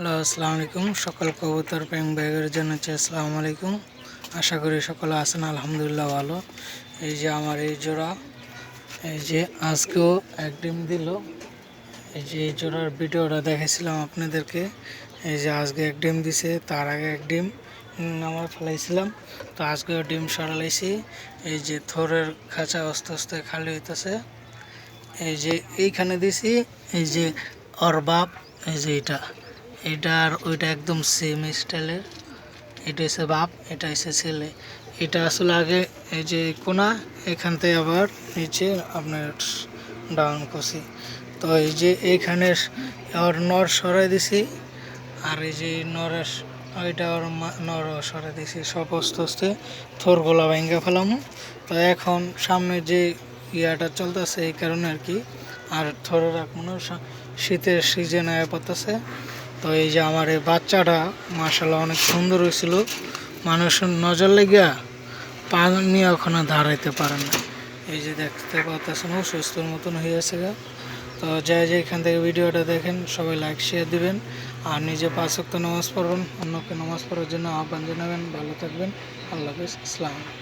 Hello, আসসালামু আলাইকুম। সকল কবুতর প্রেম ভাইদের জানাচ্ছি আসসালামু আলাইকুম। আশা করি সকলে আছেন, আলহামদুলিল্লাহ ভালো। এই যে আমার এই জোড়া, এই যে আজকেও এক ডিম দিল। এই যে এই জোড়ার ভিডিওটা দেখেছিলাম আপনাদেরকে। এই যে আজকে এক ডিম দিছে, তার আগে এক ডিম নামার ফেলাইছিলাম। তো আজকেও ডিম সরালাইছি। এই যে থোরের খাঁচা আস্তে আস্তে খালি হইতেছে। এই যে এইখানে দিছি, এই যে ওর বাপ, এই যে এটা আর ওইটা একদম সেম স্টাইলের। এটা হচ্ছে বাপ, এটা হচ্ছে ছেলে। এটা আসলে আগে এই যে কোনা, এখান থেকে আবার নিচে আপনার ডাউন করছি। তো এই যে এইখানে ওর নর সরাই দিছি, আর এই যে নরের ওইটা ওর নর সরাই দিছি। সব আস্তে আস্তে থোরগুলা ভেঙে ফেলাম। তো এখন সামনে যে ইয়াটা চলতেছে এই কারণে আর কি, আর থরে রাখবো না, শীতের সিজন আয়া পড়তেছে। তো এই যে আমার এই বাচ্চাটা মাশাআল্লাহ অনেক সুন্দর হয়েছিল। মানুষের নজর লেগিয়া পা নিয়ে ওখানে দাঁড়াইতে পারে না। এই যে দেখতে পাচ্ছেন সুস্থর মতন হয়েছে গা। তো যাই এখান থেকে ভিডিওটা দেখেন, সবাই লাইক শেয়ার দিবেন, আর নিজে 5 ওয়াক্ত নামাজ পড়বেন, অন্যকে নামাজ পড়ার জন্য আহ্বান জানাবেন। ভালো থাকবেন, আল্লাহ হাফেজ, আসসালামু আলাইকুম।